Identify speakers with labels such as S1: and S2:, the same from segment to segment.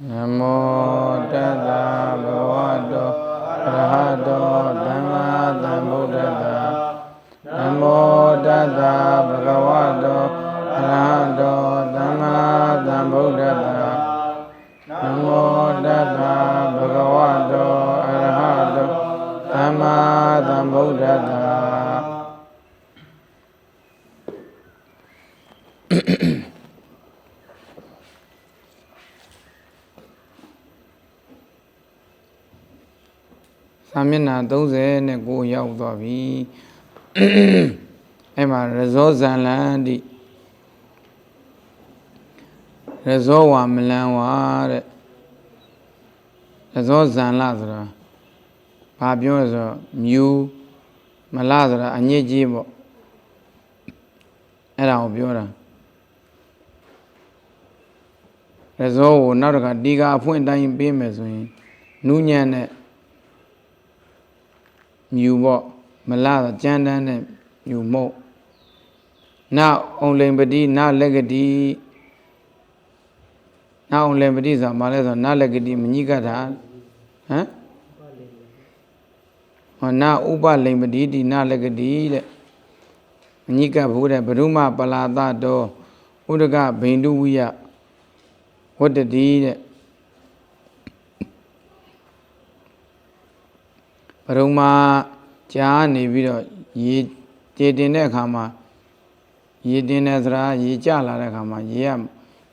S1: Namo Tassa Bhagavato Arahato Dhamma Sambuddhassa Namo Tassa Bhagavato Arahato Dhamma Sambuddhassa Namo Tassa Bhagavato Arahato Dhamma Sambuddhassa စာမျက်နှာ30နဲ့ကိုရောက်သွားပြီအဲ့မှာရဇောဇန်လန်တိရဇောဝမလန်ဝါတဲ့ရဇောဇန်လဆိုတာဘာပြောလဲဆိုတော့မြူမလဆိုတာအညစ်အကြေးပေါ့အဲ့ဒါကိုပြောတာရဇောကိုနောက်တစ်ခါဒီကအဖွင့်တိုင်းပေးမယ်ဆိုရင်နူးညံ့တဲ့မြူပေါ့မလာတော့ကြမ်းတမ်းတဲ့မြူမုတ်နာအောင်လိန်ပတိနာလက်ကတိနာအောင်လိန်ပတိဆိုတာဘာလဲဆိုတော့နာလက်ကတိမညိကတာဟမ်ဟောနာဥပလိန်ပတိဒီနာလက်ကတိတဲ့မညိကဘူးတဲ့ဘရုမပလာသတောဥဒကဘိန္ဒုဝိယဝတ္တတိတဲ့ဘရုံမှာကြားနေပြီးတော့ရေကျေတင်တဲ့အခါမှာရေတင်တဲ့စရာရေကျလာတဲ့အခါမှာရေက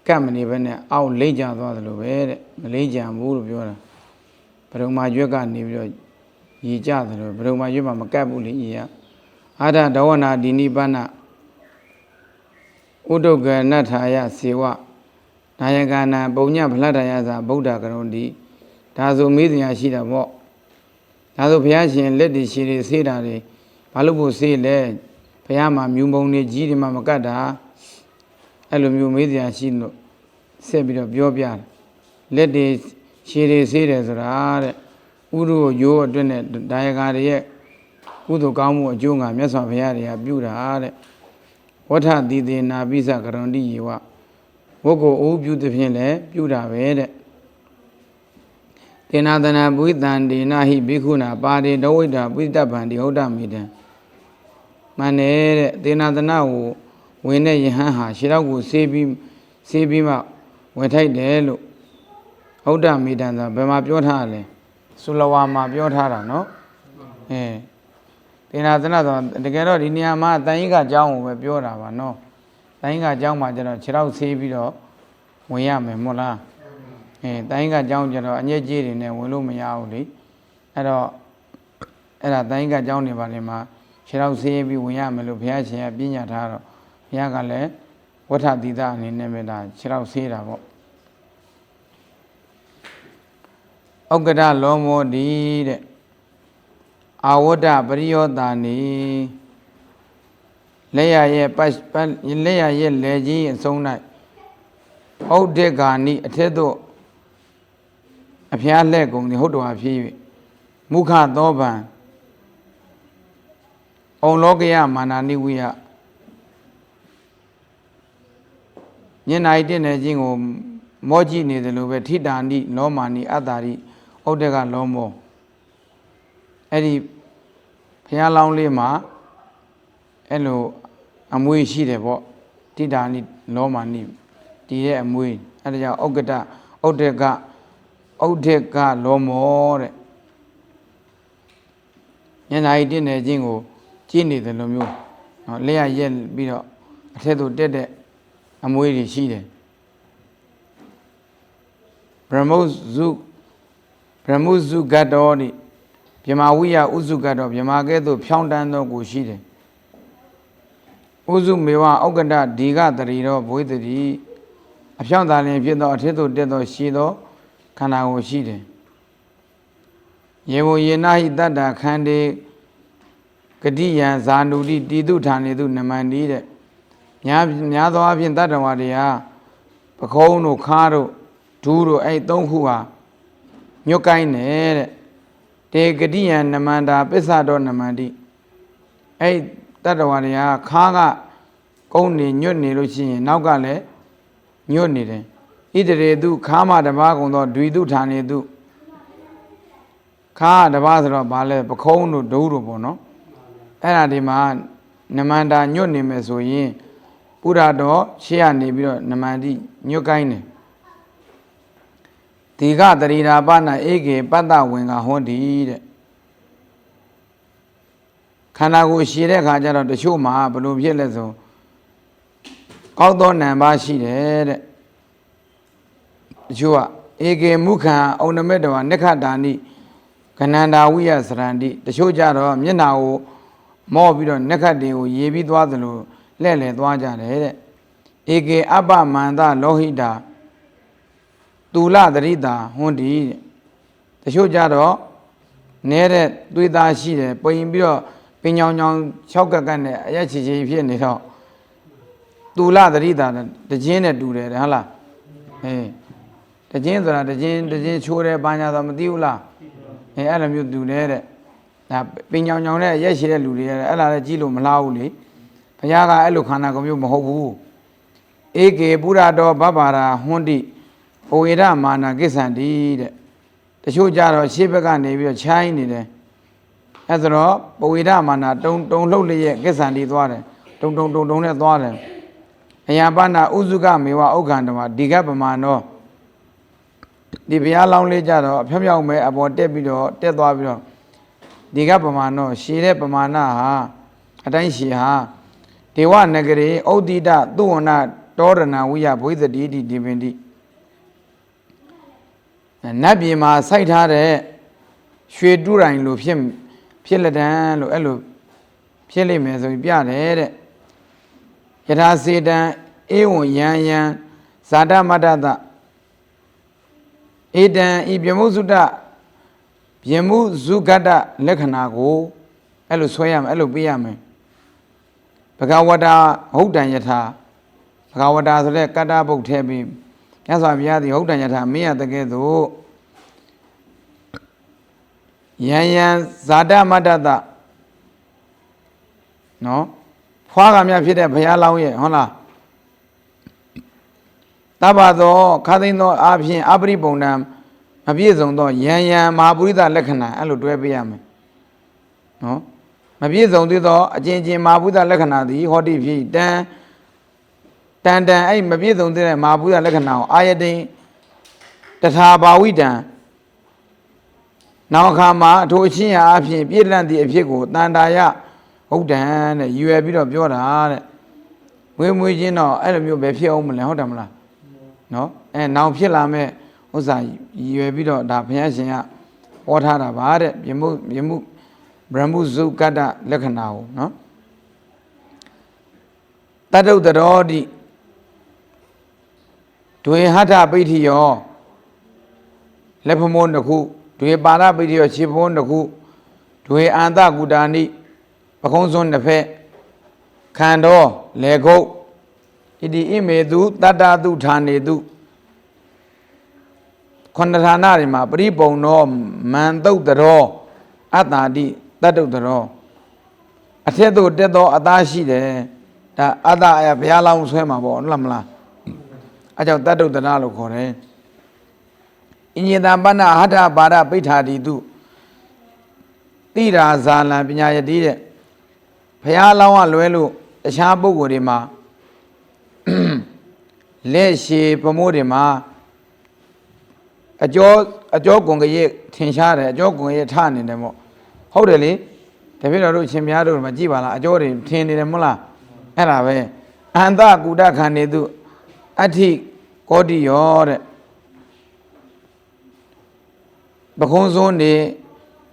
S1: ကတ်မနေဘဲနဲ့အောက်လိမ့်ကျသွားသလိုပဲတဲ့မလိမ့်ကြဘူးလို့ပြောတာဘရုံမှာရွက်ကနေပြီးတော့ရေကျသလိုဘရုံမှာရွက်မှာမကတ်ဘူးလေရေကအာဒဒဝနာဒီနိပ္ပန္နဥဒုက္ကနထာယစေဝနာယကနာပုံညဖလတ္တယသာဗုဒ္ဓကရုံတိဒါဆိုမေးစရာရှိတာပေါ့ဒါဆိုဘုရားရှင်လက်တွေရှည်တွေဆေးတာတွေဘာလို့ဖို့ဆေးလဲဘုရားမှာမြူမုံတွေကြီးတွေမှမကတ်တာအဲ့လိုမျိုးမေးစရာရှိလို့ဆက်ပြီးတော့ပြောပြတယ်လက်တွေရှည်တွေဆေးတယ်ဆိုတာတဲ့ဥရုကိုရိုးအတွက်နဲ့ဒါယကာတွေရဲ့ကုသိုလ်ကောင်းမှုအကျိုးငါမြတ်စွာဘုရားတွေကပြုတာတဲ့ဝဋ္ဌတိသေနာပိစကရုံတိယေဝဝတ်ကိုအိုးပြုသည်ဖြင့်လည်းပြုတာပဲတဲ့တေနာတနာပုိတံဒေနာဟိဘိက္ခုနာပါရိတဝိတ္တပိတ္တဗန္တိဟုတ်တမိတံမှန်တယ်တဲ့တေနာတနာကိုဝင်တဲ့ယဟန်ဟာခြေထောက်ကိုဆေးပြီးမှဝင်ထိုက်တယ်လို့ဟုတ်တမိတံဆိုဘယ်မှာပြောထားလဲသုလဝါမှာပြောထားတာနော်တေနာတနာဆိုတကယ်တော့ဒီနေရာမှာတန်ကြီးကအကြောင်းကိုပဲပြောတာပါနော်တန်ကြီးကအကြောင်းမှာကျတော့ခြေထောက်ဆေးပြီးတော့ဝင်ရမယ်မဟုတ်လားတိုင်းကအကြောင်းကျတော့အညစ်အကြေးတွေနဲ့ဝင်လို့မရဘူးလေအဲ့တော့အဲ့ဒါတိုင်းကအကြောင်းတွေပါလေမှာခြေထောက်ဆေးပြီးဝင်ရမယ်လို့ဘုရားရှင်ကပြညတ်ထားတော့ဘုရားကလည်းဝဋ္ဌတိသအနေနဲ့ပဲဒါခြေထောက်ဆေးတာပေါ့ဩက္ကဒလောမောတိတဲ့အာဝတ္တပရိယောတာနေလက်ရရဲ့လက်ရရဲ့လက်ကြီးအဆုံး၌ဩဒ္ဒေဂာနိအထက်သို့အဖျားလက်ကုန်သည်ဟုတ်တော်ဖြစ်၍မုခသောဗံဩလောကယမာနာနိဝိယညနာဤတဲ့ခြင်းကိုမောကြည့်နေတယ်လို့ပဲထိတာနိလောမာနိအတ္တာရိဩဒ္ဒေကလောမောအဲ့ဒီဖျားလောင်းလေးမှာအဲ့လိုအမွေရှိတယ်ပေါ့ထိတာနိလောမာနိဒီရဲ့အမွေအဲ့ဒါကြောင့်ဥက္ကဋ္ဌဥဒ္ဒေကလောမောတဲ့ညနာဤတည်ခြင်းကိုကြည့်နေတယ်လို့မျိုးနော်လက်ရရက်ပြီးတော့အထက်သို့တက်တဲ့အမွေတွေရှိတယ်ဗြဟ္မုစုဂတ်တော်ဒီဗြဟ္မာဝိယဥစုဂတ်တော်ဗြဟ္မာကဲ့သို့ဖြောင်းတန်းသောကိုရှိတယ်ဥစုမေဝဥက္ကဋ္ဌဒီကတရီတော်ဘွေတတိအဖြောင်းသာလျင်ဖြစ်သောအထက်သို့တက်သောရှည်သောခန္ဓာကိုရှိတယ်ယေဝယေနဟိတတ္တခန္တေဂတိယံဇာနုတိတိတုဌာနေတုနမန္တိတဲ့များသောအဖြစ်တတ္တဝါတွေဟာပခုံးတို့ခါးတို့ဒူးတို့အဲ့သုံးခုဟာညွတ်ကိုင်းနေတဲ့တေဂတိယံနမန္တာပစ္ဆတော်နမန္တိအဲ့တတ္တဝါတွေဟာခါးကကုန်းနေညွတ်နေလို့ရှိရင်နောက်ကလည်းညွတ်နေတယ် ဣတရေတုခါမတပါးကုန်သောဒွေတုဌာနေတုခါတပါးဆိုတော့ဗာလဲပခုံးတို့ဒုတို့ပေါ့နော်အဲ့ဒါဒီမှာနမန္တာညွတ်နေမယ်ဆိုရင်ပုရတော်ရှေ့ကနေပြီးတော့နမန္တိညွတ်ကိုင်းတယ်ဒီကတရိရာပနာဧကေပတ္တဝင်ကဟောဒီတဲ့ခန္ဓာကိုယ်ရှည်တဲ့ခါကျတော့တချို့မှာဘယ်လိုဖြစ်လဲဆိုကောက်သောနံပါရှိတယ်တဲ့တချို့ကဧကေမုခံဩနမေတဝနိခတာနိကနန္တာဝိယစရန္တိတချို့ကြတော့မျက်နာကိုမော့ပြီးတော့နက္ခတ်တွေကိုရေပြီးသွားသလိုလှဲ့လှယ်သွားကြတယ်တဲ့ဧကေအပ္ပမန္တလောဟိတာတူလတရိတာဟွန်းဒီတချို့ကြတော့နဲတဲ့သွေးသားရှိတယ်ပိန်ပြီးတော့ပင်ညောင်ညောင်၆ကက်ကက်နဲ့အရက်ချီချီဖြစ်နေတော့တူလတရိတာတခြင်းနဲ့တူတယ်ဟုတ်လားတခြင်းဆိုတာတခြင်းချိုးတယ်ဘာညာတော့မသိဘူးလားအဲ့လိုမျိုးတူတယ်တဲ့ဒါပင်ညောင်ညောင်နဲ့ရက်ရှိတဲ့လူတွေအဲ့လာလည်းကြည့်လို့မလားဘူးလေဘုရားကအဲ့လိုခန္ဓာကိုယ်မျိုးမဟုတ်ဘူးဧကေပုရတော်ဘဗ္ဗာရာဟွန်းတိဩဝေဒမာနာကိစ္ဆန္တိတဲ့တချို့ကြတော့ရှေ့ဘက်ကနေပြီးတော့ချိုင်းနေတယ်အဲ့ဆိုတော့ပဝေဒမာနာတုံလှုပ်လျက်ကိစ္ဆန္တိသွားတယ်တုံနဲ့သွားတယ်အယပါဏဥစုကမေဝဥက္ကန္တမဒီကပမာနောဒီဘုရားလောင်းလေးကြတော့အဖြောက်ဖြောက်မဲ့အပေါ်တက်ပြီးတော့တက်သွားပြီးတော့ဒီကပမာနောရှည်တဲ့ပမာဏဟာအတိုင်းရှည်ဟာဒေဝနဂရေဩတိတသုဝနာတောရဏဝိယဘွိသတိတိဒီပင်တိနတ်ပြည်မှာစိုက်ထားတဲ့ရွှေတူရိုင်လိုဖြစ်လက်တန်းလို့အဲ့လိုဖြစ်လိမ့်မယ်ဆိုပြီးပြတယ်တဲ့ယထာစေတံဧဝံယံဇာတမတ္တသဧတံဤပြမုစုတပြမုစုဂတ္တလက္ခဏာကိုအဲ့လိုဆွဲရမယ်အဲ့လိုပြရမယ်ဘဂဝတာဟုတ်တံယထာဘဂဝတာဆိုတဲ့ကတ္တပုတ်ထဲပြီးမြတ်စွာဘုရားသည်ဟုတ်တံယထာမင်းရတကဲ့သို့ယံဇာတမတ္တသနော်ဖွားကမြဖြစ်တဲ့ဘုရားလောင်းရဲ့ဟုတ်လားတပ္ပသောခါသိန်းသောအဖြစ်အပရိပုံဏံမပြည့်စုံသောယံမဟာပုရိသလက္ခဏာအဲ့လိုတွဲပေးရမယ်နော်မပြည့်စုံသေးသောအကျဉ်းမဟာပုရိသလက္ခဏာသည်ဟောတိဖြစ်တန်အဲ့မပြည့်စုံသေးတဲ့မဟာပုရိသလက္ခဏာကိုအာယတိန်တထာဘာဝိတံနောက်အခါမှာအထိုအချင်းရာအဖြစ်ပြည့်လန့်သည့်အဖြစ်ကိုတန်တာယဟုတ်တန်တဲ့ရွယ်ပြီးတော့ပြောတာတဲ့မွေးချင်းတော့အဲ့လိုမျိုးပဲဖြစ်အောင်မလဲဟုတ်တယ်မလားနော်နောင်ဖြစ်လာမဲ့ဥစ္စာရွယ်ပြီးတော့ဒါဘုရားရှင်ကဟောထားတာပါတဲ့ပြမှုဗြဟ္မုဇုကတ္တလက္ခဏာကိုနော်တတ္တုတရောတိဒွေဟထပိဋ္ဌိယောလက်ဖမိုးတစ်ခုဒွေပါရပိဋ္ဌိယောခြေဖုံးတစ်ခုဒွေအန္တကုတာနိပခုံးစွန်းတစ်ဖက်ခန္တော်လေခုတ်ဣတိဣမေတုတတ္တတုဌာနေတုခန္ဓာဌာနတွေမှာပရိပုံသောမန်တုတ်တရောအတ္တာတိတတ္တုတရောအထက်သို့တက်သောအသားရှိတယ်ဒါအတ္တအယဘုရားလောင်းဆွဲမှာပေါ့ဟုတ်လားမလားအဲကြောင့်တတ္တုတရလို့ခေါ်တယ်အညေတပဏ္ဏဟထပါရပိဋ္ဌာတိတုတိရာဇာလံပညာယတိတဲ့ဘုရားလောင်းကလွဲလို့တခြားပုဂ္ဂိုလ်တွေမှာလက်ရှည်ပမိုးတွေမှာအကျော်ကွန်ကရဲ့ထင်ရှားတယ်အကျော်ကွန်ရဲ့ထနေတယ်မို့ဟုတ်တယ်လေတပည့်တော်တို့ရှင်များတို့မှာကြည်ပါလားအကျော်တွေထင်နေတယ်မဟုတ်လားအဲ့ဒါပဲအန္တကုတခန္နေတုအဋ္ဌိကောတိယောတဲ့ပခုံးစွန်းနေ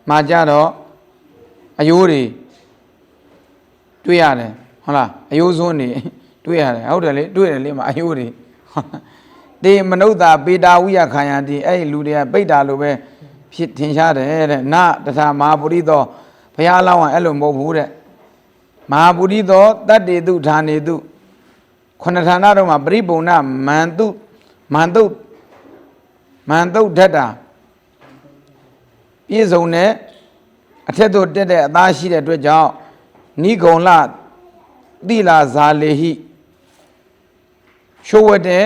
S1: မှာကြတော့အယိုးတွေတွေ့ရတယ်ဟုတ်လားအယိုးစွန်းနေတွေ့ရတယ်ဟုတ်တယ်လေတွေ့တယ်လေမှာအယိုးတွေတေမနုဿာပေတာဝိယခာယံတိအဲ့လူတွေကပိတ်တာလို့ပဲဖြစ်ထင်ရှားတယ်တဲ့နတထာမဟာပုရိသောဘုရားလောင်းကအဲ့လိုမဟုတ်ဘူးတဲ့မဟာပုရိသောတတ္တေတုဌာနေတုခုနဌာနတော့မှာပရိပုံဏမန်တုဓတ္တာပြည့်စုံတဲ့အထက်သို့တက်တဲ့အသားရှိတဲ့အတွက်ကြောင့်နိဂုံလတိလာဇာလေဟိရှိုးဝတ်တဲ့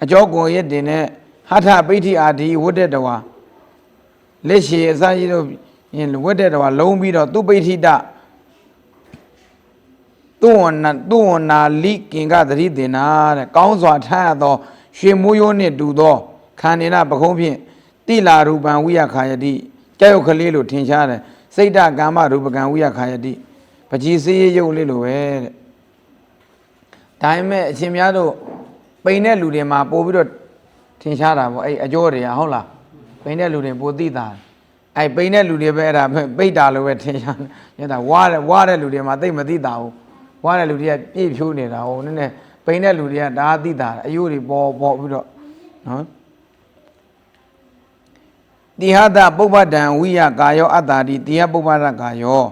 S1: အ အကျော်ကိုရက်တင်နဲ့ဟထပိဋ္ဌိအာဒီဝတ်တဲ့တော်လက်ရှိအစကြီးတို့ဝတ်တဲ့တော်လုံးပြီးတော့သူပိဋ္ဌိတသူဝနာလိကင်္ဂသတိတင်နာတဲ့ကောင်းစွာထမ်းရသောရွှေမိုးရိုးနှင့်တူသောခန္ဒီနာပကုံးဖြင့်တိလာရူပံဝိယခာယတိကြောက်ရွံ့ကလေးလိုထင်ရှားတယ်စိတ်တကာမရူပကံဝိယခာယတိပကြီးစေးရုပ်လေးလိုပဲတဲ့ဒါပေမဲ့အရှင်များတို့ပိန်တဲ့လူတွေမှာပို့ပြီးတော့ထင်ရှားတာပေါ့အဲ့အကျော်တွေကဟုတ်လားပိန်တဲ့လူတွေပိုသိတာအဲ့ပိန်တဲ့လူတွေပဲအဲ့ဒါပိတ်တာလိုပဲထင်ရှားတယ်ဒါဝါတဲ့လူတွေမှာသိမသိတာဘူးဝါတဲ့လူတွေကပြည့်ဖြိုးနေတာဟိုနည်းနည်းပိန်တဲ့လူတွေကဒါသိတာအယိုးတွေပေါ်ပြီးတော့နော်တိဟတပုပ္ပဒံဝိယကာယောအတ္တာတိတိဟပုပ္ပဒကာယော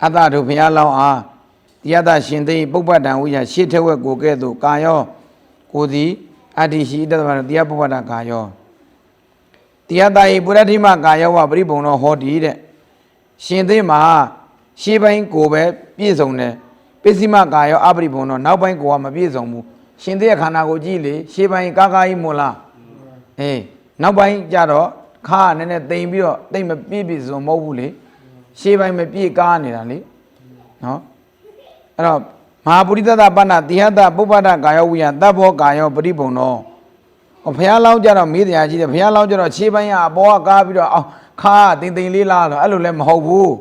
S1: အတ္တတို့ဘုရားလောင်းအားတိဟတရှင်သိပုပ္ပဒံဝိယရှေ့ထဝက်ကိုကဲ့သို့ကာယောကိုသည်အတ္တိရှိတတ္တဝါတိဟပုပ္ပဒကာယောတိဟတဤပုရတိမကာယောဝပရိပုံတော်ဟောတိတဲ့ရှင်သိမှာရှေ့ပိုင်းကိုပဲပြည့်စုံတယ်ပစ္စည်းမကာယောအပရိပုံတော်နောက်ပိုင်းကိုကမပြည့်စုံဘူးရှင်သိရဲ့ခန္ဓာကိုကြည့်လေရှေ့ပိုင်းကာကြီးမို့လားအေးနောက်ပိုင်းကြတော့ခါနည်းနည်းတိမ်ပြီးတော့တိမ်မပြည့်ပြည့်စုံမဟုတ်ဘူးလေရှေ့ပိုင်းမပြည့်ကားနေတာလေနော်အဲ့တော့မဟာပုရိသတပဏ္ဏတိဟတပုပ္ပဒကာယောဝိယတဗ္ဗောကာယောပရိပုံတော်ဘုရားလောင်းကြတော့မေးတရားကြီးတယ်ဘုရားလောင်းကြတော့ရှေ့ပိုင်းကအပေါ်ကကားပြီးတော့အော်ခါတိမ်တိမ်လေးလားတော့အဲ့လိုလည်းမဟုတ်ဘူး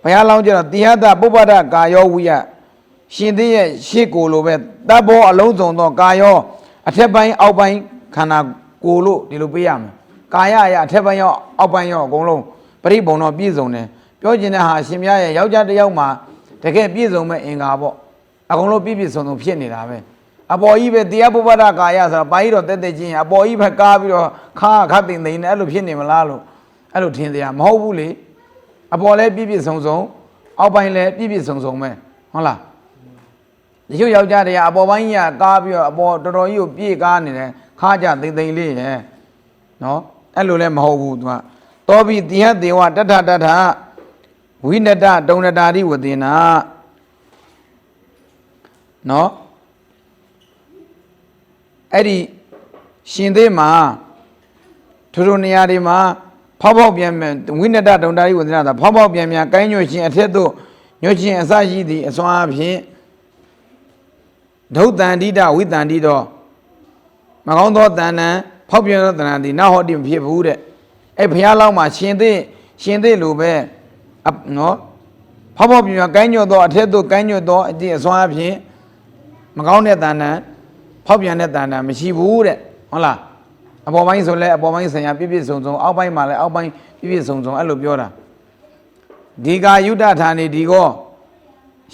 S1: ဘုရားလောင်းကြတော့တိဟတပုပ္ပဒကာယောဝိယရှင်သေးရဲ့ရှေ့ကိုယ်လိုပဲတဗ္ဗောအလုံးစုံသောကာယောအထက်ပိုင်းအောက်ပိုင်းခန္ဓာကိုလို့ဒီလိုပေးရမယ်ကာယအရာအထက်ပိုင်းရောအောက်ပိုင်းရောအကုန်လုံးပရိပုံတော့ပြည့်စုံတယ်ပြောချင်တဲ့ဟာရှင်များရဲ့ယောက်ျားတစ်ယောက်မှာတကယ်ပြည့်စုံမဲ့အင်္ဂါပေါ့အကုန်လုံးပြည့်ပြည့်စုံစုံဖြစ်နေတာပဲအပေါ်ကြီးပဲတရားပုပ္ပဒကာယဆိုတော့ပိုင်းတော့တက်တက်ချင်းအပေါ်ကြီးပဲကားပြီးတော့ခါသိမ့်သိမ့်နဲ့အဲ့လိုဖြစ်နေမလားလို့အဲ့လိုထင်တရားမဟုတ်ဘူးလေအပေါ်လည်းပြည့်ပြည့်စုံစုံအောက်ပိုင်းလည်းပြည့်ပြည့်စုံစုံပဲဟုတ်လားဒီလိုယောက်ျားတွေကအပေါ်ပိုင်းကြီးကကားပြီးတော့အပေါ်တော်တော်ကြီးကိုပြည့်ကားနေတယ်ခါကြသိမ့်သိမ့်လေးရဲ့နော်အဲ့လိုလည်းမဟုတ်ဘူးသူကတောပိတိဟတေဝတထတထဝိနတတုံနတာရိဝတေနာနော်အဲ့ဒီရှင်သေးမှာထိုနေရာတွေမှာဖောက်ပြန်ပြန်ဝိနတတုံတာရိဝတေနာသာဖောက်ပြန်ပြန်ကိုင်းညွတ်ခြင်းအထက်သို့ညွတ်ခြင်းအစရှိသည့်အစွမ်းအဖြစ်ဒုတ်တန်တိတဝိတန်တိတော့မကောင်းသောတဏ္ဏဖောက်ပြန်သောတဏ္ဏသည်နောက်ဟောတိမဖြစ်ဘူးတဲ့အဲ့ဘုရားလောင်းမှာရှင်သေးလိုပဲနော်ဖောက်ပြန်ကိုင်းညွတ်သောအထက်သို့ကိုင်းညွတ်သောအတိအစွမ်းအဖြစ်မကောင်းတဲ့တဏ္ဏဖောက်ပြန်တဲ့တဏ္ဍာမရှိဘူးတဲ့ဟုတ်လားအပေါ်ပိုင်းဆိုလဲအပေါ်ပိုင်းဆံရပြည့်ပြည့်စုံစုံအောက်ပိုင်းမှာလဲအောက်ပိုင်းပြည့်ပြည့်စုံစုံအဲ့လိုပြောတာဒီကာယုဒ္ဒဌာနေဒီကော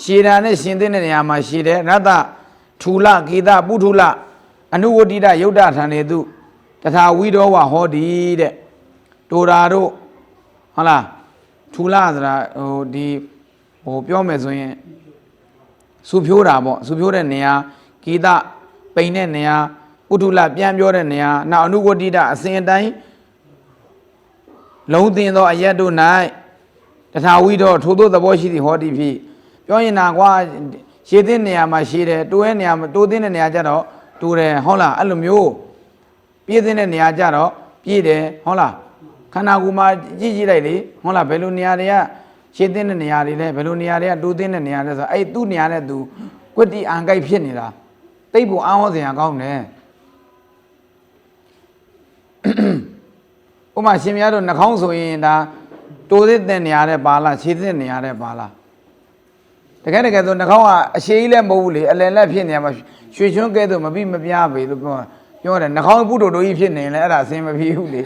S1: ရှေတာနဲ့ရှင်တဲ့နေရာမှာရှေတယ်ရတ္တထူလကေတပုထုလအနုဝတိတယုဒ္ဒဌာနေသူတထာဝိဒောဝဟောတိတဲ့တိုရာတို့ဟုတ်လားထူလဆိုတာဒီပြောမယ်ဆိုရင်စူဖြိုးတာပေါ့စူဖြိုးတဲ့နေရာကေတပိန်တဲ့နေရာပုထုလပြန်ပြောတဲ့နေရာနောက်အနုဝတိတအစဉ်အတိုင်းလုံးသင်သောအရက်တို့၌တထာဝိတော့ထိုသို့သဘောရှိသည်ဟောတိဖြစ်ပြောရင်နာကွာရှည်တဲ့နေရာမှာရှည်တယ်တိုးတဲ့နေရာမှာတိုးတဲ့နေရာကျတော့တိုးတယ်ဟုတ်လားအဲ့လိုမျိုးပြည့်တဲ့နေရာကျတော့ပြည့်တယ်ဟုတ်လားခန္ဓာကိုယ်မှာကြည့်လိုက်လေဟုတ်လားဘယ်လိုနေရာတွေကရှည်တဲ့နေရာတွေလဲဘယ်လိုနေရာတွေကတိုးတဲ့နေရာလဲဆိုအဲ့သူ့နေရာနဲ့သူကွတ္တိအံကိုက်ဖြစ်နေတာတိတ်ဖို့အားဟောစရာကောင်းတယ်ဥပမာရှင်များတို့နှာခေါင်းဆိုရင်ဒါတိုးတဲ့နေရာတဲ့ပါလားခြေတဲ့နေရာတဲ့ပါလားတကယ်ဆိုနှာခေါင်းကအရှည်ကြီးလည်းမဟုတ်ဘူးလေအလယ်လက်ဖြစ်နေမှာရွှေချွန်းကဲတော့မပြီးမပြားပေလို့ပြောတယ်နှာခေါင်းပုတို့တို့ကြီးဖြစ်နေလဲအဲ့ဒါအစင်မပြေဘူးလေ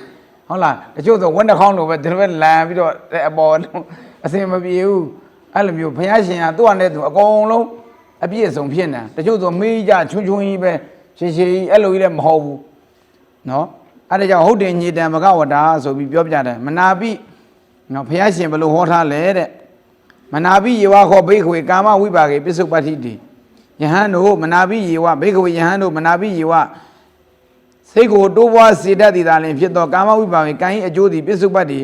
S1: ဟုတ်လားတချို့ဆိုဝက်နှာခေါင်းလိုပဲဒီလိုပဲလန်ပြီးတော့အပေါ်အစင်မပြေဘူးအဲ့လိုမျိုးဘုရားရှင်ကသူ့အနေနဲ့သူအကုန်လုံးအပြည့်အစုံဖြစ်နေတချို့ဆိုမေးကြချွန်းချွန်းကြီးပဲရှည်ရှည်အဲ့လိုကြီးလည်းမဟုတ်ဘူးနော်အဲ့ဒါကြောင့်ဟုတ်တယ်ညေတံမကဝတာဆိုပြီးပြောပြတယ်မနာပိနော်ဘုရားရှင်ဘယ်လိုဟောထားလဲတဲ့မနာပိယေဝခောဘိက္ခဝေကာမဝိပါကေပစ္စုပ္ပတ္တိတိယဟန်တို့မနာပိယေဝဘိက္ခဝေယဟန်တို့မနာပိယေဝစိတ်ကိုတိုးပွားစေတတ်သည်သာလျှင်ဖြစ်သောကာမဝိပါကေကံ၏အကျိုးသည်ပစ္စုပ္ပတ္တိ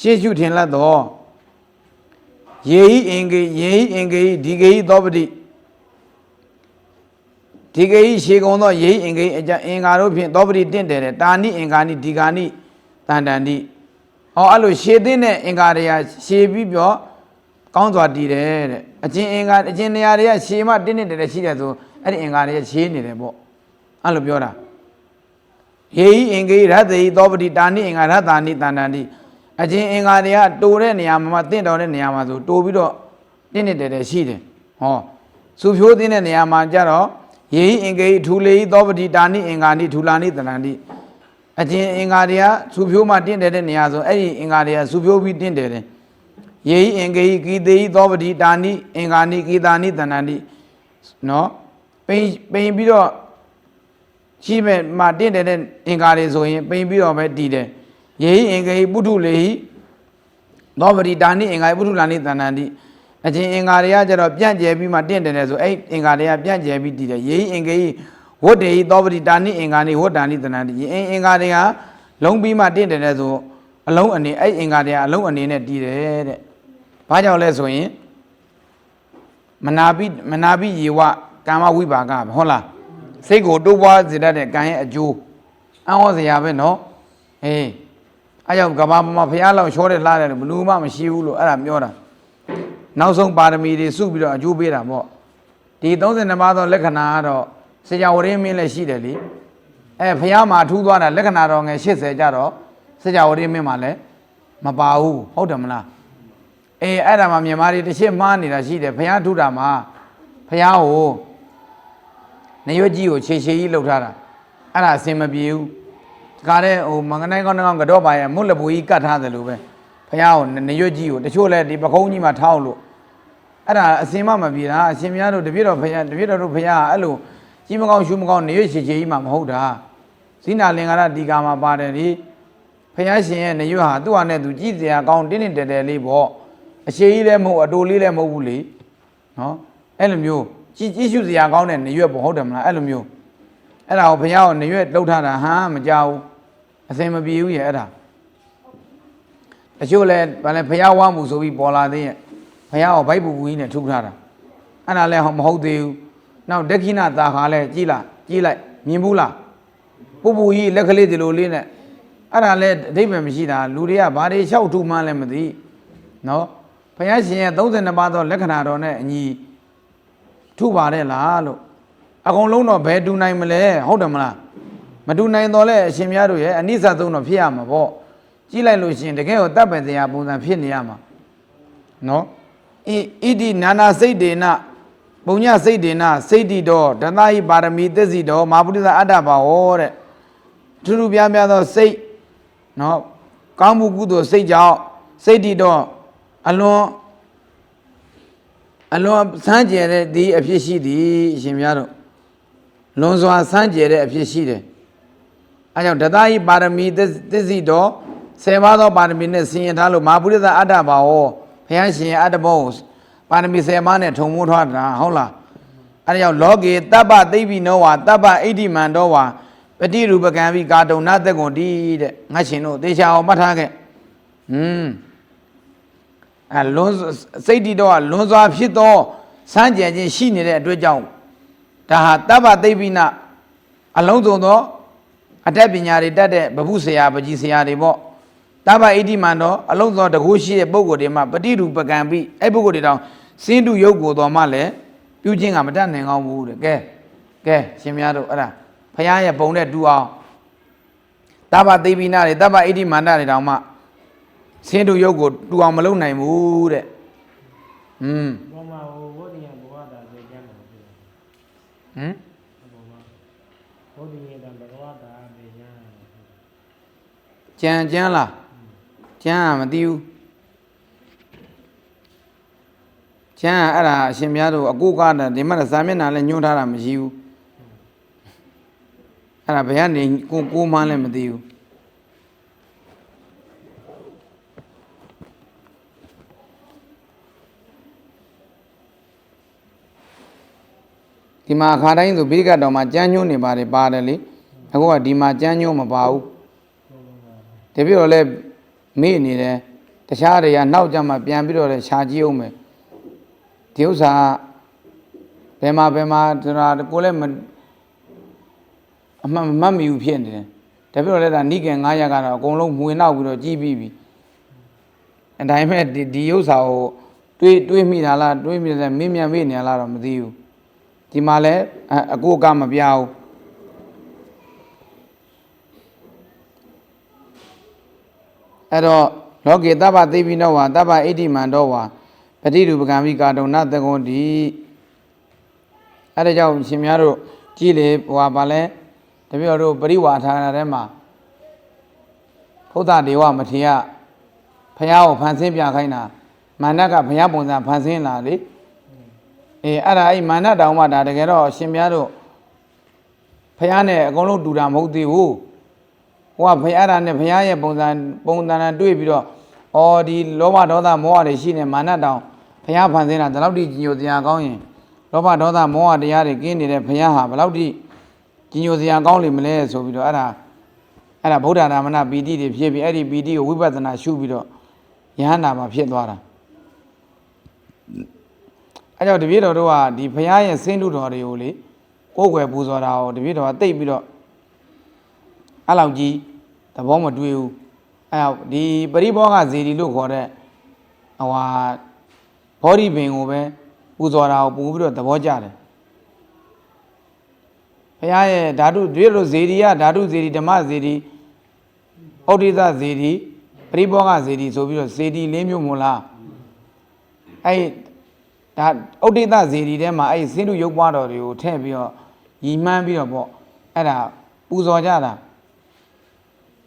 S1: ရှေ့ရှုထင်လတ်သောယေဟိအင်္ဂေဒီဂေဟိသောပတိ ဒီကေဤရှေကုံသောယေဟိအင်္ဂိအကြအင်္ဂါတို့ဖြင့်သောပတိတင့်တယ်တာနိအင်္ဂါနိဒီဂာနိတန်တန်တိဟောအဲ့လိုရှေသိတဲ့အင်္ဂါတွေကရှေပြီးပြောကောင်းစွာတည်တယ်တဲ့အချင်းအင်္ဂါအချင်းနေရာတွေကရှေမှတင်းနေတယ်ရှိတယ်ဆိုအဲ့ဒီအင်္ဂါတွေကရှေနေတယ်ပေါ့အဲ့လိုပြောတာယေဟိအင်္ဂိရတ္တိသောပတိတာနိအင်္ဂါရတ္တာနိတန်တန်တိအချင်းအင်္ဂါတွေကတိုးတဲ့နေရာမှာတင့်တော်တဲ့နေရာမှာဆိုတိုးပြီးတော့တင်းနေတယ်ရှိတယ်ဟောစုဖြိုးတဲ့နေရာမှာကြတော့ယေဟိအင်္ဂိထူလေသောပတိတာနိအင်္ဂါနိထူလာနိတဏ္ဍာနိအချင်းအင်္ဂါတွေကစုဖြိုးမှတင့်တယ်တဲ့နေရာဆိုအဲ့ဒီအင်္ဂါတွေကစုဖြိုးပြီးတင့်တယ်တယ်ယေဟိအင်္ဂိကိတေဟိသောပတိတာနိအင်္ဂါနိကိတာနိတဏ္ဍာနိနော်ပိန်ပြီးတော့ရှိမဲ့မှတင့်တယ်တဲ့အင်္ဂါတွေဆိုရင်ပိန်ပြီးတော့ပဲတည်တယ်ယေဟိအင်္ဂိပုထုလေဟိသောပတိတာနိအင်္ဂါပုထုလာနိတဏ္ဍာနိအချင်းအင်္ဂါတွေကကျတော့ပြန့်ကျဲပြီးမှတင့်တယ်ဆိုအဲ့အင်္ဂါတွေကပြန့်ကျဲပြီးတည်တယ်ယေဟိအင်္ဂိဝတ္တေဟိသောပတိတာနိအင်္ဂါနိဝတ္တာနိတဏ္ဍာနိအင်္ဂါတွေကလုံးပြီးမှတင့်တယ်ဆိုအလုံးအနေအဲ့အင်္ဂါတွေကအလုံးအနေနဲ့တည်တယ်တဲ့ဘာကြောင့်လဲဆိုရင်မနာပိယေဝကာမဝိပါကဟုတ်လားစိတ်ကိုတိုးပွားစေတတ်တဲ့ကံရဲ့အကျိုးအံ့ဩစရာပဲနော်အေးအဲ့ကြောင့်ကဘာပေါ်မှာဘုရားလောက်ချောတဲ့လှတဲ့ဘလူးမှမရှိဘူးလို့အဲ့ဒါပြောတာနောက်ဆုံးပါရမီတွေစုပြီးတော့အကျိုးပေးတာပေါ့ဒီ32ပါးသောလက္ခဏာကတော့စေကြဝဠာမင်းလည်းရှိတယ်လေအဲဘုရားမှာထူးသွားတာလက္ခဏာတော်ငယ်80ကြတော့စေကြဝဠာမင်းမှာလည်းမပါဘူးဟုတ်တယ်မလားအေးအဲ့ဒါမှမြန်မာတွေတစ်ချက်မှားနေတာရှိတယ်ဘုရားထူးတာမှာဘုရားကိုနရွက်ကြီးကိုခြေကြီးလှုပ်ထားတာအဲ့ဒါအစင်မပြေဘူးတခါတည်းဟိုမင်္ဂနိုင်ကောင်းကတော့ပါရဲ့မွတ်လပူကြီးကတ်ထားတယ်လို့ပဲဘုရားကိုနရွက်ကြီးကိုတချို့လဲဒီပကုံးကြီးမှာထောက်လို့အဲ့ဒါအစင်မပြေတာအရှင်များတို့တပြည့်တော်ဘုရားတပြည့်တော်တို့ဘုရားအဲ့လိုကြီးမကောင်းရှုမကောင်းနရွက်ခြေကြီးမှမဟုတ်တာဇိနာလင်္ကာရဒီကာမှာပါတယ်ဒီဘုရားရှင်ရဲ့နရွက်ဟာသူ့ဟာနဲ့သူကြည်စရာကောင်းတင်းတင်းတဲတဲလေးပေါ့အရှိကြီးလည်းမဟုတ်အတိုလေးလည်းမဟုတ်ဘူးလေနော်အဲ့လိုမျိုးကြည်ရှုစရာကောင်းတဲ့နရွက်ပေါ့ဟုတ်တယ်မလားအဲ့လိုမျိုးအဲ့ဒါကိုဘုရားကိုနရွက်လှုပ်ထားတာဟမ်မကြောက်အစင်မပြေဘူးရဲ့အဲ့ဒါတချို့လဲဗာလဲဘုရားဝါမှုဆိုပြီးပေါ်လာသေးရဲ့ဘုရားကိုဗိုက်ပူပူကြီးနဲ့ထုထားတာအဲ့ဒါလဲမဟုတ်သေးဘူးနောက်ဒက္ခိဏသာခါလဲကြည်လိုက်မြင်ဘူးလားပူပူကြီးလက်ကလေးဒီလိုလေးနဲ့အဲ့ဒါလဲအဓိပ္ပာယ်မရှိတာလူတွေကဘာတွေလျှောက်ထုမှန်းလဲမသိနော်ဘုရားရှင်ရဲ့32ပါးသောလက္ခဏာတော်နဲ့အညီထုပါတယ်လားလို့အကုန်လုံးတော့ဘယ်တူနိုင်မလဲဟုတ်တယ်မလားမတူနိုင်တော့လဲအရှင်များတို့ရဲ့အနိစ္စသုံးတော့ဖြစ်ရမှာပေါ့ကြည့်လိုက်လို့ရှင်တကယ်ကိုတပ်ပယ်တရားပုံစံဖြစ်နေရမှာနော်ဣတိနာနာစိတ်ဒေနပုံညစိတ်ဒေနစိတ်တိတော်ဒသဟိပါရမီသစ္စီတော်မာပုရိသအတ္တဘာဝတဲ့ထူးထူးပြားပြားသောစိတ်နော်ကောင်းမှုကုသိုလ်စိတ်ကြောင့်စိတ်တိတော်အလွန်ဆန်းကျယ်တဲ့ဒီအဖြစ်ရှိသည်အရှင်များတို့လွန်စွာဆန်းကျယ်တဲ့အဖြစ်ရှိတယ်အဲကြောင့်ဒသဟိပါရမီသစ္စီတော်10ပါးသောပါရမီနဲ့ဆင်ရင်ထားလို့မာပုရိသအတ္တဘာဝဘုရားရှင်ရဲ့အတ္တဘောပါရမီ10ပါးနဲ့ထုံမိုးထွားတာဟုတ်လားအဲဒါကြောင့်လောကေတပ္ပသိဗ္ဗိနောဝါတပ္ပဣတိမန္တောဝါပတိရူပကံဝိကာတုံနသက်ကွန်တိတဲ့ငါရှင်တို့သေချာအောင်မှတ်ထားခဲ့လွန်စိတ်တိတော့လွန်စွာဖြစ်သောစမ်းကြံခြင်းရှိနေတဲ့အတွက်ကြောင့်ဒါဟာတပ္ပသိဗ္ဗိနအလုံးစုံသောအတတ်ပညာတွေတတ်တဲ့ဗဟုဆရာပကြီးဆရာတွေပေါ့တပ္ပဣတိမန္တောအလုံးစုံတကူရှိတဲ့ပုဂ္ဂိုလ်တွေမှာပတိရူပကံပြီးအဲ့ပုဂ္ဂိုလ်တွေတောင်စင်းတုယုတ်ကိုတော်မှလည်းပြုခြင်းကမတတ်နိုင်ကောင်းဘူးတဲ့ကဲရှင်များတို့အဲ့ဒါဘုရားရဲ့ပုံနဲ့တူအောင်တပ္ပသိဗ္ဗိနတွေတပ္ပဣတိမန္တတွေတောင်မှစင်းတုယုတ်ကိုတူအောင်မလုပ်နိုင်ဘူးတဲ့
S2: ဘောမှာဝိဒိယဘဝတာဆိုကြမှာဖြစ်တယ်ဘောမှာဝိဒိယတံဘဂဝတာနေညာ
S1: ကျန်လားကျန်မသိဘူးကျန်အဲ့ဒါအရှင်များတို့အကုကားတဲ့ဒီမှာဇာမျက်နှာလည်းညွှန်းထားတာမရှိဘူးအဲ့ဒါဘယ်ကနေကိုမှန်းလည်းမသိဘူးဒီမှာခါတိုင်းဆိုဘိကတ်တော်မှာကြမ်းညှိုးနေပါတယ်လေအခုကဒီမှာကြမ်းညှိုးမပါဘူးတပြည့်တော့လဲမေ့နေတယ်တခြားတွေကနောက်ကြမှာပြန်ပြီးတော့လဲရှားကြည့်အောင်မယ်ဒီဥစ္စာဘယ်မှာဆိုတာကိုလည်း အမှန်မမှီဘူးဖြစ်နေတယ်ဒါပြတော့လဲဒါနိကေ900ကတော့အကုန်လုံးမွေနောက်ပြီးတော့ကြီးပြီးပြီအတိုင်းမဲ့ဒီဥစ္စာကိုတွေးမိတာလားတွေးမိတယ်မင်းမြန်မေ့နေလားတော့မသိဘူးဒီမှာလဲအကိုကမပြဘူးအဲ့တော့လောကေတပ္ပသိပိနောဝါတပ္ပဣတိမန္တောဝါပတိရူပကံမိကာတုံနသကွန်တိအဲ့ဒါကြောင့်ရှင်များတို့ကြည်လေဟိုပါလဲတပည့်တော်တို့ပရိဝါဌာနထဲမှာဘုဒ္ဓဒေဝမထေရဖះကိုဖန်ဆင်းပြခိုင်းတာမာနကဖះပုံစံဖန်ဆင်းလာလေအဲ့ဒါအဲ့မာနတောင်မှဒါတကယ်တော့ရှင်များတို့ဖះနဲ့အကုန်လုံးတူတာမဟုတ်သေးဘူးဟိုကဖះအဲ့ဒါနဲ့ဖះရဲ့ပုံစံတွေ့ပြီးတော့အော်ဒီလောဘဒေါသမောဟတွေရှိနေမာနတောင်ဖះဖန်ဆင်းတာဒီလောက်ထိကြီးညိုစရာကောင်းရင်လောဘဒေါသမောဟတရားတွေကင်းနေတဲ့ဖះဟာဘယ်လောက်ထိကြီးညိုစရာကောင်းလိမ့်မလဲဆိုပြီးတော့အဲ့ဒါဗုဒ္ဓနာမနာပီတိတွေဖြစ်ပြီးအဲ့ဒီပီတိကိုဝိပဿနာရှုပြီးတော့ယဟန္တာမှာဖြစ်သွားတာအဲ့ကြောင့်တပည့်တော်တို့ကဒီဘုရားရဲ့ဆင်းတုတော်တွေကိုလေကိုယ်ွယ်ပူဇော်တာကိုတပည့်တော်ကသိပြီးတော့အဲ့လောက်ကြီးသဘောမတွေ့ဘူးအဲ့ဒီပရိဘောဂဇေဒီလို့ခေါ်တဲ့ဘောဓိပင်ကိုပဲပူဇော်တာကိုပူပြီးတော့သဘောကျတယ်ဘုရားရဲ့ဓာတုတပည့်တော်ဇေဒီကဓာတုဇေဒီဓမ္မဇေဒီဩဒိသဇေဒီပရိဘောဂဇေဒီဆိုပြီးတော့ဇေဒီ၄မျိုးမို့လားအဲ့ဒါဩဒိသဇေဒီထဲမှာအဲ့ဆင်းတုရုပ်ပွားတော်တွေကိုထည့်ပြီးတော့ညီမှန်းပြီးတော့ပေါ့အဲ့ဒါပူဇော်ကြတာ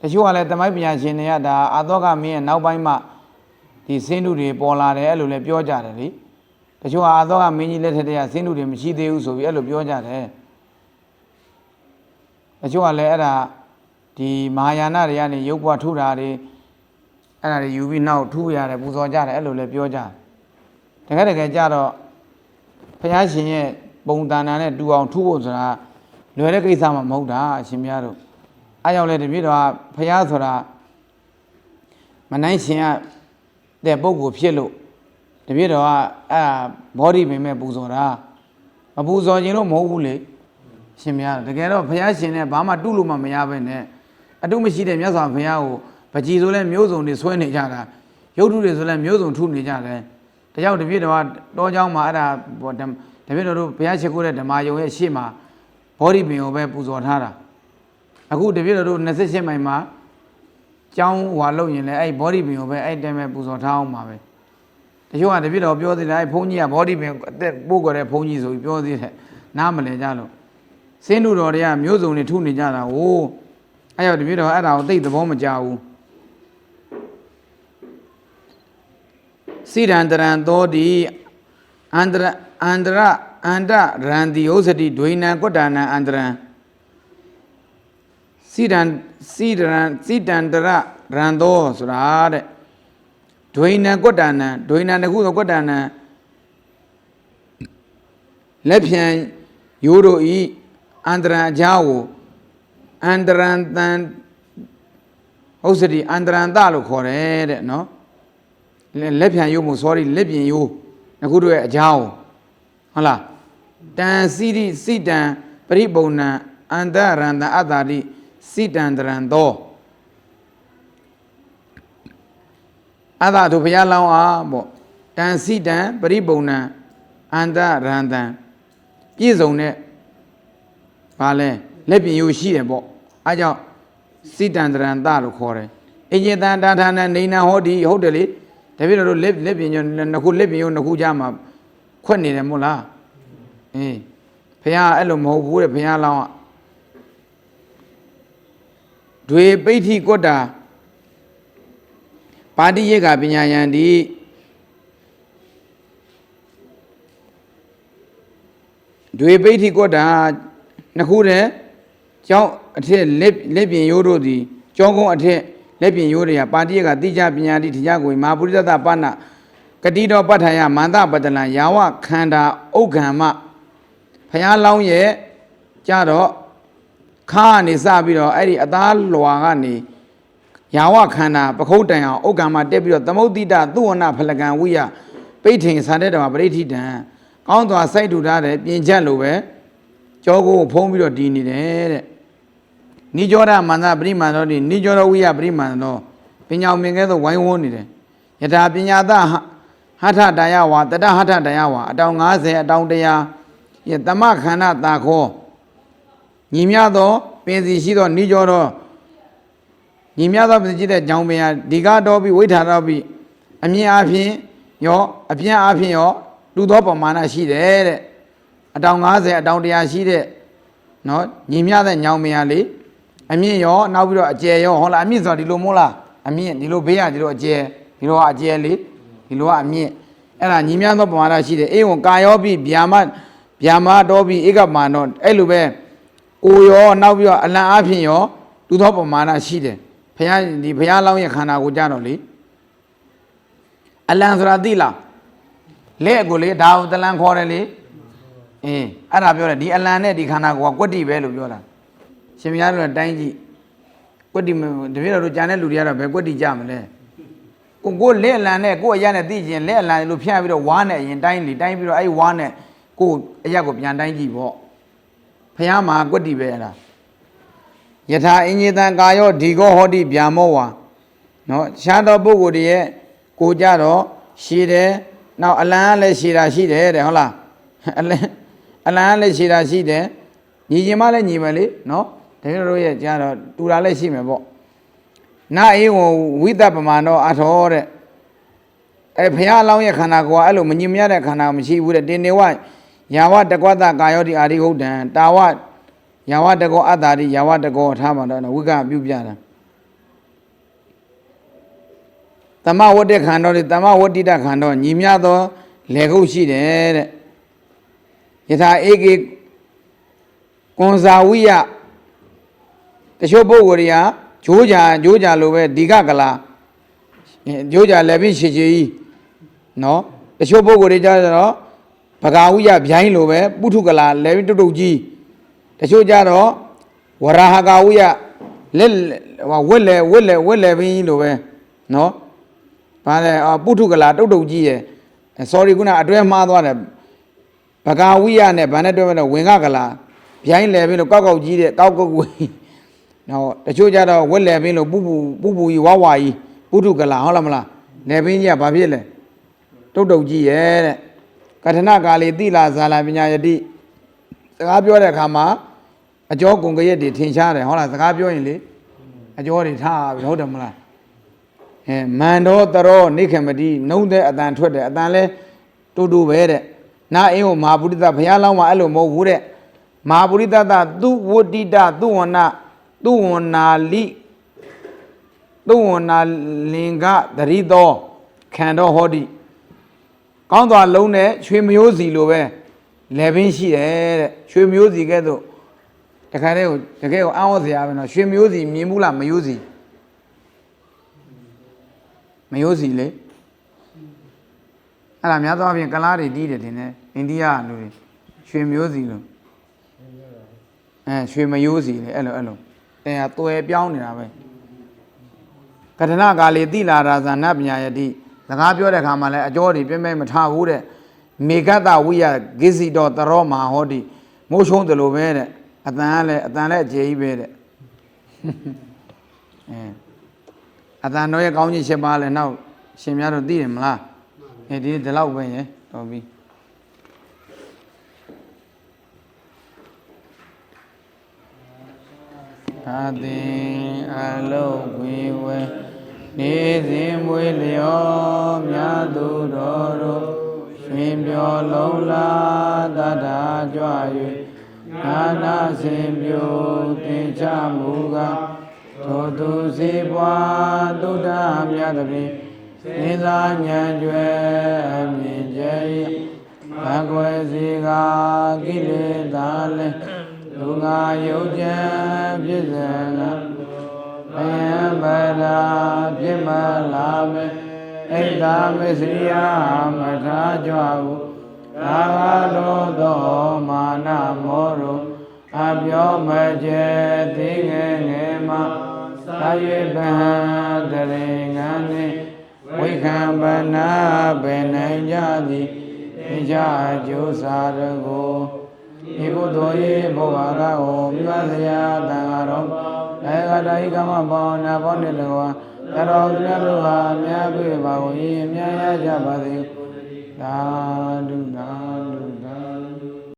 S1: တချို့ကလည်းတမိုင်းပညာရှင်တွေကဒါအာသောကမင်းရဲ့နောက်ပိုင်းမှဒီဆင်းတုတွေပေါ်လာတယ်အဲ့လိုလည်းပြောကြတယ်လေတချို့ကအာသောကမင်းကြီးလက်ထက်တည်းကဆင်းတုတွေမရှိသေးဘူးဆိုပြီးအဲ့လိုပြောကြတယ်တချို့ကလည်းအဲ့ဒါဒီမဟာယာနတွေကနေရုပ်ပွားထုတာတွေအဲ့ဒါတွေယူပြီးနောက်ထုရတယ်ပူဇော်ကြတယ်အဲ့လိုလည်းပြောကြတယ်တကယ်ကြတော့ဘုရားရှင်ရဲ့ပုံတဏ္ဍာနဲ့တူအောင်ထုဖို့ဆိုတာလွယ်တဲ့ကိစ္စမှမဟုတ်တာအရှင်များတို့အားကြောင့်လည်းတပည့်တော်ကဘုရားဆိုတာမနိုင်ရှင်တဲ့ပုဂ္ဂိုလ်ဖြစ်လို့တပည့်တော်ကဘောဓိပင်မဲ့ပူဇော်တာမပူဇော်ခြင်းလို့မဟုတ်ဘူးလေရှင်များတကယ်တော့ဘုရားရှင်နဲ့ဘာမှတုလို့မှမရပဲနဲ့အတုမရှိတဲ့မြတ်စွာဘုရားကိုပကြည်ဆိုလဲမျိုးစုံတွေဆွဲနေကြတာရုပ်ထုတွေဆိုလဲမျိုးစုံထုနေကြတယ်တယောက်တပြည့်တော့တောเจ้าမှာအဲ့ဒါတပြည့်တော်တို့ဘုရားရှိခိုးတဲ့ဓမ္မယုံရဲ့ရှေ့မှာဘောဓိပင်ကိုပဲပူဇော်ထားတာအခုတပြည့်တော်တို့28မိုင်မှာကျောင်းဟွာလို့ရင်လဲအဲ့ဘောဓိပင်ကိုပဲအဲ့တိုင်ပဲပူဇော်ထားအောင်ပါပဲတချို့ကတပြည့်တော်ပြောသေးတယ်အဲ့ဘုန်းကြီးကဘောဓိပင်အသက်ပို့ကြတဲ့ဘုန်းကြီးဆိုပြီးပြောသေးတယ်နားမလည်ကြလို့စင်းတို့တော်တွေကမျိုးစုံတွေထုနေကြတာဟိုအဲ့ရောက်တပြည့်တော်အဲ့ဒါကိုသိသဘောမကျဘူးစိရန္တရံသောတိအန္တရံတိဩဇတိဒွေနံကွတ္တနံအန္တရံစိတန္တရံသောဆိုတာတဲ့ဒွေနံကွတ္တနံဒွေနံတခုသောကွတ္တနံလက်ဖြံရိုးတို့ဤအန္တရံအကြောင်းကိုအန္တရံတန်ဩဇတိအန္တရံတလို့ခေါ်တယ်တဲ့နော်လက်ဖြံရိုးမို့ sorry လက်ပြင်ရိုးနှစ်ခုတို့ရဲ့အကြောင်းဟုတ်လားတန်စိတံပရိပုံဏံအန္တရံတအတ္တာတိစိတံတရံသောအတ္တတို့ဘုရားလောင်းအားပေါ့တန်စိတံပရိပုံဏံအန္တရံတံပြည့်စုံတဲ့ဘာလဲလက်ပြင်ရိုးရှိတယ်ပေါ့အဲကြောင့်စိတံတရံတလို့ခေါ်တယ်အင်္ဂေတံတာထာနနေနဟောတိဟုတ်တယ်လေတပည့်တော်တို့လက်ပြင်ရိုးနှစ်ခုလက်ပြင်ရိုးနှစ်ခုကြားမှာခွက်နေတယ်မို့လားအေးဘုရားအဲ့လိုမဟုတ်ဘူးတဲ့ဘုရားလောင်းကဒွေပိဋ္ဌိကွတ္တာပါတိယေကပညာယံတိဒွေပိဋ္ဌိကွတ္တာနှစ်ခုတည်းကျောင်းအထက်လက်ပြင်ရိုးတို့သည်ကျောင်းကုန်းအထက်လက်ပြင်ရိုးတွေကပါတိယေကတိကျပညာတိထကြကိုမဟာပုရိသတပဏ္ဏကတိတော်ပဋ္ဌာယမန္တပတ္တလံယာဝခန္ဓာဥက္ကံမဘုရားလောင်းရဲ့ကြတော့ခါကနေစပြီးတော့အဲ့ဒီအသားလွာကနေယာဝခန္ဓာပခုတ်တန်အောင်ဥက္ကံမတက်ပြီးတော့သမုဒ္ဒိတသုဝနာဖလကံဝိယပိဋ္ဌိင်ဆန္ဒတော်ပရိဋ္ဌိတံကောင်းစွာစိုက်ထူထားတဲ့ပြင်ချက်လိုပဲကြောကိုဖုံးပြီးတော့တည်နေတယ်တဲ့ နိကြောရမန္တပရိမန္တောတိနိကြောရဝိယပရိမန္တောပညာမင်ကဲဆိုဝိုင်းဝန်းနေတယ်ယထာပညာတဟထတယဝါတတဟထတယဝါအတောင်90အတောင်100ယသမခန္ဓာတာခောညီမြသောပင်စီရှိသောနိကြောသောညီမြသောပင်စီတဲ့ကြောင့်ပင်ဟာဒီကတော်ပြီးဝိထာတော်ပြီးအမြင်အဖြစ်ရောအပြင်းအဖြစ်ရောတူသောပမာဏရှိတယ်တဲ့အတောင်90အတောင်100ရှိတဲ့နော်ညီမြတဲ့ညောင်ပင်ဟာလေအမြင့်ရောနောက်ပြီးတော့အကျယ်ရောဟုတ်လားအမြင့်ဆိုတော့ဒီလိုမို့လားအမြင့်ဒီလိုဘေးကဒီလိုအကျယ်ဒီလိုကအကျယ်လေဒီလိုကအမြင့်အဲ့ဒါညီမြသောပမာဏရှိတယ်အေဝံကာယောပိဗျာမတော်ပိဧကမာနောအဲ့လိုပဲကိုရောနောက်ပြီးတော့အလံအဖြစ်ရောတူသောပမာဏရှိတယ်ဘုရားလောင်းရဲ့ခန္ဓာကိုကြတော့လေအလံဆိုတာသိလားလက်ကိုလေဒါကိုတလံခေါ်တယ်လေအဲ့ဒါပြောတယ်ဒီအလံနဲ့ဒီခန္ဓာကိုကကွတ္တိပဲလို့ပြောတာရှင်များတို့တိုင်းကြည့်ကွတ္တိတပည့်တော်တို့ကြံတဲ့လူတွေကတော့ဘယ်ကွတ္တိကြမလဲကိုလက်အလံနဲ့ကိုအရက်နဲ့သိချင်းလက်အလံလို့ဖြန့်ပြီးတော့ဝါးနဲ့အရင်တိုင်းလေတိုင်းပြီးတော့အဲ့ဝါးနဲ့ကိုအရက်ကိုပြန်တိုင်းကြည့်ပေါ့ဘုရားမှာကွတ္တိပဲအဲ့ဒါယထာအင်္ဂေတံကာယောဒီကောဟောတိဗျာမောဝါနော်ရှားသောပုဂ္ဂိုလ်တွေရဲ့ကိုကြတော့ရှည်တယ်နောက်အလံကလည်းရှည်တာရှိတယ်တဲ့ဟုတ်လားအလံကလည်းရှည်တာရှိတယ်ညီချင်းမလည်းညီမယ်လေနော်တကယ်တို့ရဲ့ကြတော့တူတာလည်းရှိမယ်ပေါ့နာအေဝဝိတ္တပမာနောအထောတဲ့ဘုရားအလောင်းရဲ့ခန္ဓာကိုယ်အဲ့လိုမညီမရတဲ့ခန္ဓာမရှိဘူးတဲ့တင်နေဝယာဝတကွတ္တကာယောတိအာရိဟုတ်တံတာဝယာဝတကောအတ္တာတိယာဝတကောထားမှာတော့ဝိကပြုပြတာသမဝတ္တခန္ဓာတိသမဝတ္တိတခန္ဓာညီမြသောလေကုတ်ရှိတယ်တဲ့ယထာဧကေကွန်ဇာဝိယတချို့ပုဂ္ဂိုလ်တွေကဂျိုးကြလိုပဲဒီကကလာဂျိုးကြလည်းပြီးရှည်ကြီးနော်တချို့ပုဂ္ဂိုလ်တွေကြတော့ဘဂဝိယဗျိုင်းလိုပဲပုထုကလာလည်းပြီးတုတ်ကြီးတချို့ကြတော့ဝရဟကဝိယလက်ဝက်လေဘင်းလိုပဲနော်ဗါလဲပုထုကလာတုတ်ကြီးရယ် sorry ခုနအတွဲမှားသွားတယ်ဘဂဝိယနဲ့ဗာနဲ့တွဲမဲ့ဝင်ကကလာဗျိုင်းလေဘင်းလိုကောက်ကြီးတဲ့ကောက်ဝေးနော်တချို့ကြတော့ဝက်လေဘင်းလိုပူကြီးဝါကြီးပုထုကလာဟုတ်လားမလားလေဘင်းကြီးကဘာဖြစ်လဲတုတ်ကြီးရဲ့တဲ့ကထဏကာလေတိလာဇာလာပညာယတိစကားပြောတဲ့အခါမှာအကျော်ကုံကရက်တွေထင်ရှားတယ်ဟုတ်လားစကားပြောရင်လေအကျော်တွေထားပြီဟုတ်တယ်မလားမန္တောတရောနိခမတိနှုံးတဲ့အတန်ထွက်တယ်အတန်လဲတူပဲတဲ့နာအင်းကိုမဟာပုရိသဘုရားလောင်းမှာအဲ့လိုမဟုတ်ဘူးတဲ့မဟာပုရိသတသူဝတ္တိတသူဝနာလင်္ကတရိသောခန္ဓာဟောတိကောင်းစွာလုံးနဲ့ရွှေမျိုးစီလိုပဲလေပင်ရှိတယ်တဲ့ရွှေမျိုးစီကဲ့သို့တခါတည်းကိုတကယ်ကိုအံ့ဩစရာပဲနော်ရွှေမျိုးစီမြင်ဘူးလားမယိုးစီလေအဲ့ဒါများသောအားဖြင့်ကလားတွေတီးတယ်ထင်တယ်အိန္ဒိယလူတွေရွှေမျိုးစီလို့ရွှေမယိုးစီလေအဲ့လိုတင်ဟာသွယ်ပြောင်းနေတာပဲကထဏကာလေတိလာရာဇာနပညာယတိစကားပြောတဲ့ခါမှာလည်းအကျော်တွေပြင်းပြင်းမထားဘူးတဲ့မေကတဝိယဂိစီတော်တရောမဟာဟောတိမိုးချုံးတယ်လို့ပဲတဲ့အတန်လည်းအကျေကြီးပဲတဲ့အတန်တော်ရဲ့ကောင်းကြီး7ပါးလည်းနောက်ရှင်များတို့သိတယ်မလားဒီလောက်ပဲရေတော်ပြီသာတင်အလုံးဝေဝဲနေစဉ်မွေလျောမြတ်သူတော်တို့ရှင်ပြောလုံးလာတတာကြွ၍နာနာစဉ်ပြိုတင်ချမူကားထိုသူစေပွားသုဒ္ဓမြတ်တပိစေသာဉာဏ်ကျွဲအမြင်ကျဲမကွယ်စီကကိလေသာလဲလူငါယုတ်ကြံဖြစ်စံနာအယံပဒါဖြစ်မလာမေဣဒ္ဓမစ္စရိယမထာကြွဘူးသာဂတောသောမာနမောရုအပြောမကျဲသိငယ်မှာသာရွေပဟံတရေငန်းနှင့်ဝိခံပနာပေနိုင်ကြသည်သင်္ချာကျိုးစာရကိုဤကုသိုလ်၏ဘုရားကဟောမြတ်စရာတန်ဃာတော် တာဟိကမဘောနာဘောနေလကောတတော်သူများတို့ဟာမြတ်ပြေပါကိုရင်မြတ်ရကြပါစေသာဓုသာ